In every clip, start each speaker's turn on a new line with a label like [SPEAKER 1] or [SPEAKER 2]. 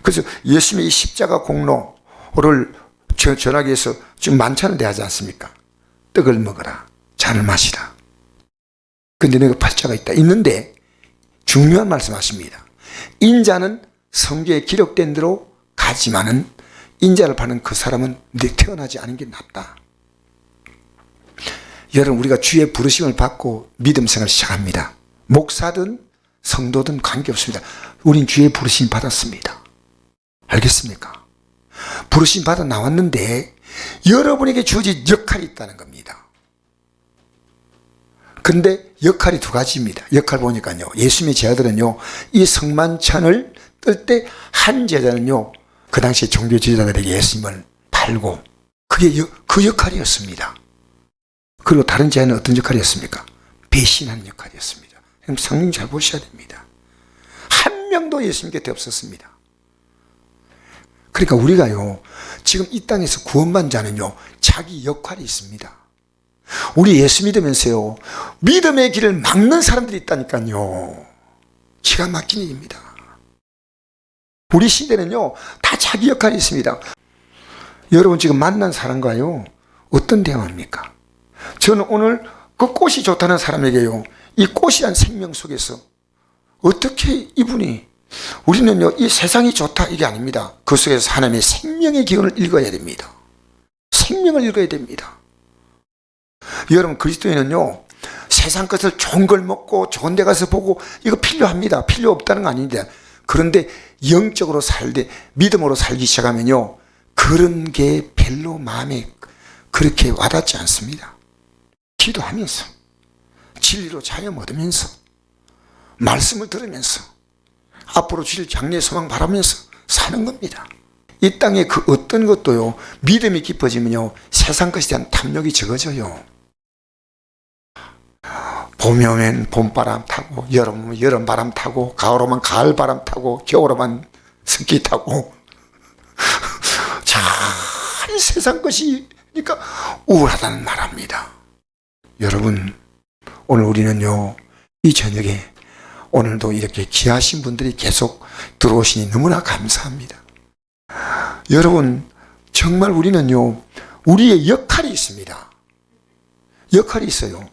[SPEAKER 1] 그래서 예수님의 이 십자가 공로를 전하기 위해서 지금 만찬을 대하지 않습니까? 떡을 먹어라, 잔을 마시라. 근데 내가 팔자가 있다. 있는데 중요한 말씀하십니다. 인자는 성경에 기록된 대로 가지만은 인자를 파는 그 사람은 태어나지 않은 게 낫다. 여러분, 우리가 주의 부르심을 받고 믿음 생활을 시작합니다. 목사든 성도든 관계없습니다. 우린 주의 부르심 받았습니다. 알겠습니까? 부르심 받아 나왔는데 여러분에게 주어진 역할이 있다는 겁니다. 근데 역할이 두 가지입니다. 역할 보니까요, 예수님의 제자들은요, 이 성만찬을 뜰 때 한 제자는요, 그 당시 종교 지도자들에게 예수님을 팔고, 그게 그 역할이었습니다. 그리고 다른 제자는 어떤 역할이었습니까? 배신하는 역할이었습니다. 그럼 성경 잘 보셔야 됩니다. 한 명도 예수님 곁에 없었습니다. 그러니까 우리가요, 지금 이 땅에서 구원받은 자는요, 자기 역할이 있습니다. 우리 예수 믿으면서요, 믿음의 길을 막는 사람들이 있다니까요. 기가 막힌 일입니다. 우리 시대는요, 다 자기 역할이 있습니다. 여러분 지금 만난 사람과요, 어떤 대화입니까? 저는 오늘 그 꽃이 좋다는 사람에게요, 이 꽃이란 생명 속에서 어떻게 이분이, 우리는요, 이 세상이 좋다 이게 아닙니다. 그 속에서 하나님의 생명의 기운을 읽어야 됩니다. 생명을 읽어야 됩니다. 여러분, 그리스도인은요, 세상 것을 좋은 걸 먹고 좋은 데 가서 보고 이거 필요합니다. 필요 없다는 거 아닌데, 그런데 영적으로 살되 믿음으로 살기 시작하면요, 그런 게 별로 마음에 그렇게 와닿지 않습니다. 기도하면서, 진리로 자유 얻으면서, 말씀을 들으면서, 앞으로 주실 장래의 소망 바라면서 사는 겁니다. 이 땅에 그 어떤 것도요, 믿음이 깊어지면요, 세상 것에 대한 탐욕이 적어져요. 봄이 오면 봄바람 타고, 여름 오면 여름바람 타고, 가을 오면 가을바람 타고, 겨울 오면 스키 타고. 자, 이 세상 것이 그러니까 우울하다는 말합니다. 여러분, 오늘 우리는요, 이 저녁에 오늘도 이렇게 귀하신 분들이 계속 들어오시니 너무나 감사합니다. 여러분, 정말 우리는요, 우리의 역할이 있습니다. 역할이 있어요.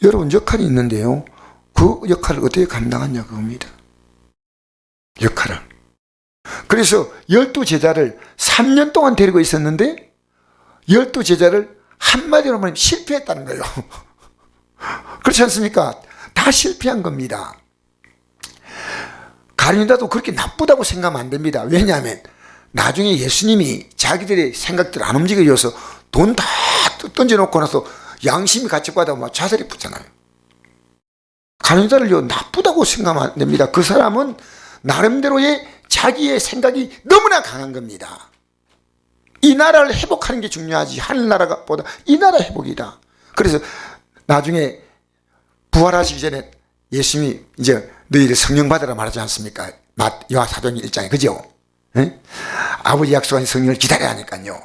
[SPEAKER 1] 여러분, 역할이 있는데요, 그 역할을 어떻게 감당하냐 그겁니다. 역할을. 그래서 12제자를 3년 동안 데리고 있었는데 12제자를 한마디로 말하면 실패했다는 거예요. 그렇지 않습니까? 다 실패한 겁니다. 가룟유다도 그렇게 나쁘다고 생각하면 안 됩니다. 왜냐하면 나중에 예수님이 자기들의 생각들 안 움직여줘서 돈 다 던져놓고 나서 양심이 같이 받아면 자살이 붙잖아요. 가룟유다를요, 나쁘다고 생각하면 안 됩니다. 그 사람은 나름대로의 자기의 생각이 너무나 강한 겁니다. 이 나라를 회복하는 게 중요하지 하늘나라보다 이 나라 회복이다. 그래서 나중에 부활하시기 전에 예수님이 이제 너희들 성령 받으라 말하지 않습니까? 요한사도행 1장에, 그죠? 네? 아버지 약속한 성령을 기다려야 하니까요,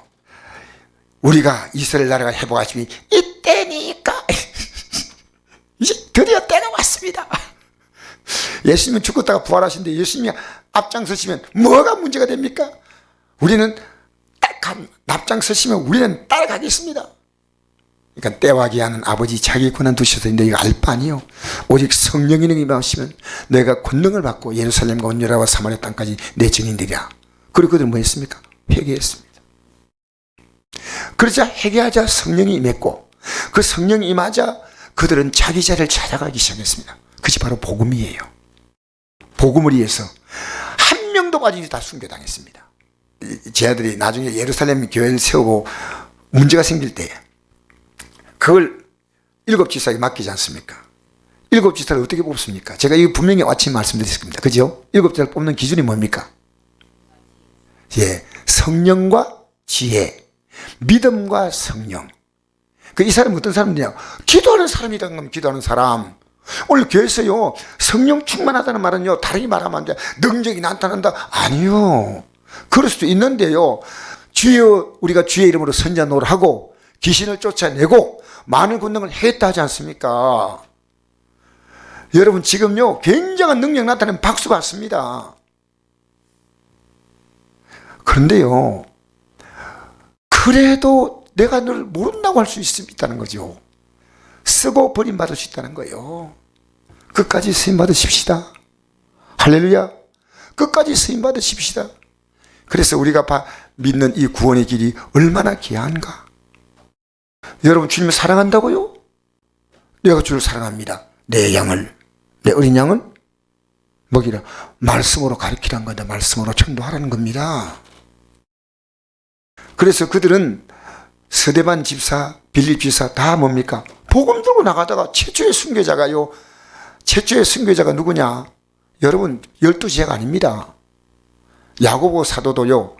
[SPEAKER 1] 우리가 이스라엘 나라가 회복하시기 이때니까 이제 드디어 때가 왔습니다. 예수님은 죽었다가 부활하신데 예수님이 앞장서시면 뭐가 문제가 됩니까? 우리는 앞장서시면 우리는 따라가겠습니다. 그러니까 때와 기한은 아버지 자기 권한 두셔서 너희가 알 바 아니요, 오직 성령이 너희에게 임하시면 너희가 권능을 받고 예루살렘과 온 유다와 사마리아 땅까지 내 증인들이라. 그리고 그들은 뭐 했습니까? 회개했습니다. 그러자 회개하자 성령이 임했고, 그 성령이 임하자 그들은 자기 자리를 찾아가기 시작했습니다. 그것이 바로 복음이에요. 복음을 위해서 한 명도 빠지지 다 순교당했습니다. 제 아들이 나중에 예루살렘 교회를 세우고 문제가 생길 때 그걸 7지사에게 맡기지 않습니까? 7지사를 어떻게 뽑습니까? 제가 이거 분명히 아침 말씀드렸습니다. 그죠? 7지사를 뽑는 기준이 뭡니까? 예, 성령과 지혜, 믿음과 성령. 이 사람은 어떤 사람이냐? 기도하는 사람이라는 겁니다. 기도하는 사람. 오늘 교회에서요, 성령 충만하다는 말은요, 다르게 말하면 안 돼. 능력이 나타난다. 아니요. 그럴 수도 있는데요, 주여, 우리가 주의 이름으로 선자 노릇하고 귀신을 쫓아내고 많은 권능을 했다 하지 않습니까? 여러분, 지금요, 굉장한 능력 나타내면 박수 받습니다. 그런데요, 그래도 내가 늘 모른다고 할 수 있다는 거죠. 쓰고 버림받을 수 있다는 거예요. 끝까지 쓰임 받으십시다. 할렐루야. 끝까지 쓰임 받으십시다. 그래서 우리가 믿는 이 구원의 길이 얼마나 귀한가. 여러분, 주님을 사랑한다고요? 내가 주를 사랑합니다. 내 양을, 내 어린 양을 먹이라. 말씀으로 가르치라는 건데, 말씀으로 전도하라는 겁니다. 그래서 그들은 서대반 집사, 빌립 집사 다 뭡니까? 복음 들고 나가다가 최초의 순교자가요, 최초의 순교자가 누구냐? 여러분, 12제자가 아닙니다. 야고보 사도도요,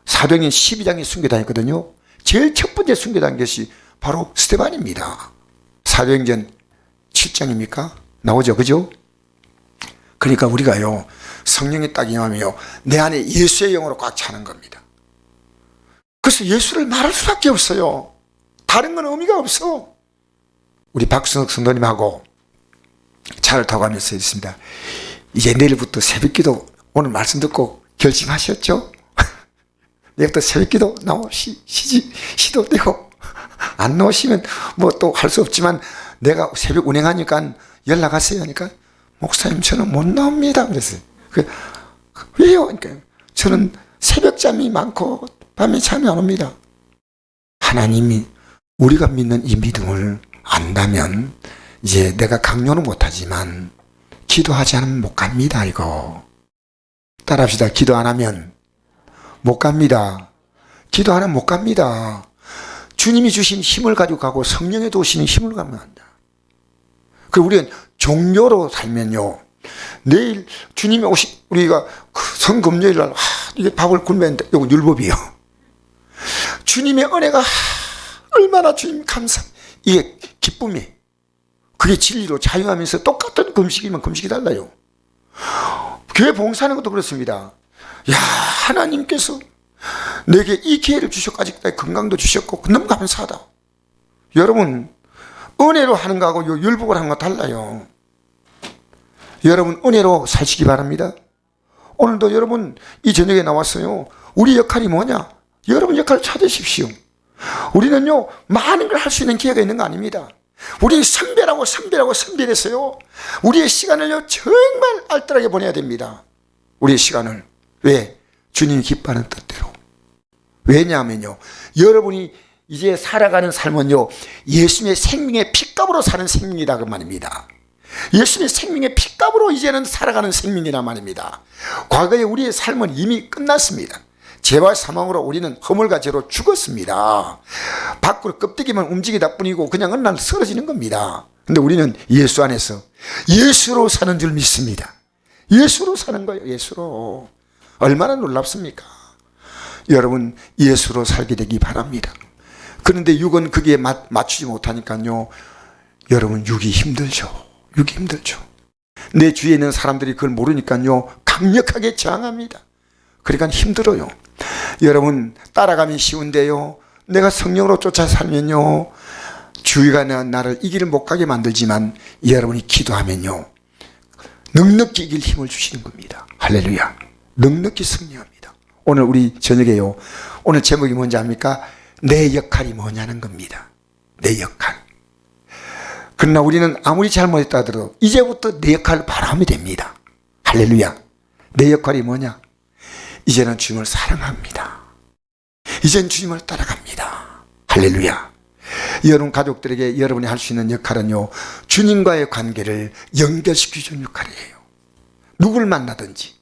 [SPEAKER 1] 사도행전 12장에 순교당했거든요. 제일 첫 번째 순교당한 것이 바로 스데반입니다. 사도행전 7장입니까? 나오죠, 그죠? 그러니까 우리가요, 성령이 딱 임하면요, 내 안에 예수의 영으로 꽉 차는 겁니다. 그래서 예수를 말할 수밖에 없어요. 다른 건 의미가 없어. 우리 박순옥 성도님하고 차를 타고 가면서 있습니다. 이제 내일부터 새벽기도 오늘 말씀 듣고 결심하셨죠? 내일부터 새벽기도 시도 되고, 안 나오시면 뭐 또 할 수 없지만 내가 새벽 운행하니까 연락하세요 하니까, 목사님 저는 못 나옵니다. 그랬어요. 왜요? 그러니까 저는 새벽잠이 많고 밤에 잠이 안 옵니다. 하나님이 우리가 믿는 이 믿음을 안다면 이제 내가 강요는 못하지만 기도하지 않으면 못 갑니다. 이거 따라합시다. 기도 안 하면 못 갑니다. 기도 안 하면 못 갑니다. 주님이 주신 힘을 가지고 가고 성령의 도우시는 힘을 가면 한다. 그리고 우리는 종교로 살면요, 내일 주님이 우리가 성금요일 날 이게 밥을 굶어야 된다. 이거 율법이에요. 주님의 은혜가 얼마나 주님 이게 기쁨이, 그게 진리로 자유하면서 똑같은 금식이면 금식이 달라요. 교회 봉사하는 것도 그렇습니다. 야, 하나님께서 내게 이 기회를 주셨고 아직까지 건강도 주셨고 너무 감사하다. 여러분, 은혜로 하는 거하고 율법을 하는 거 달라요. 여러분, 은혜로 사시기 바랍니다. 오늘도 여러분 이 저녁에 나왔어요. 우리 역할이 뭐냐? 여러분 역할을 찾으십시오. 우리는요, 많은 걸 할 수 있는 기회가 있는 거 아닙니다. 우리 선별했어요. 우리의 시간을요, 정말 알뜰하게 보내야 됩니다. 우리의 시간을. 왜? 주님이 기뻐하는 뜻대로. 왜냐하면요, 여러분이 이제 살아가는 삶은요, 예수님의 생명의 핏값으로 사는 생명이다 그 말입니다. 예수님의 생명의 핏값으로 이제는 살아가는 생명이란 말입니다. 과거에 우리의 삶은 이미 끝났습니다. 죄와 사망으로 우리는 허물과 죄로 죽었습니다. 밖으로 껍데기만 움직이다 뿐이고 그냥 어느 날 쓰러지는 겁니다. 근데 우리는 예수 안에서 예수로 사는 줄 믿습니다. 예수로 사는 거예요. 예수로. 얼마나 놀랍습니까? 여러분, 예수로 살게 되기 바랍니다. 그런데 육은 거기에 맞추지 못하니까요, 여러분, 육이 힘들죠. 육이 힘들죠. 내 주위에 있는 사람들이 그걸 모르니까요, 강력하게 저항합니다. 그러니까 힘들어요. 여러분, 따라가면 쉬운데요, 내가 성령으로 쫓아 살면요, 주위가 나를 이 길을 못 가게 만들지만 여러분이 기도하면요, 넉넉히 이길 힘을 주시는 겁니다. 할렐루야. 넉넉히 승리합니다. 오늘 우리 저녁에요, 오늘 제목이 뭔지 압니까? 내 역할이 뭐냐는 겁니다. 내 역할. 그러나 우리는 아무리 잘못했다 하더라도 이제부터 내 역할을 바로 하면 됩니다. 할렐루야. 내 역할이 뭐냐? 이제는 주님을 사랑합니다. 이제는 주님을 따라갑니다. 할렐루야. 여러분 가족들에게 여러분이 할 수 있는 역할은요, 주님과의 관계를 연결시켜주는 역할이에요. 누굴 만나든지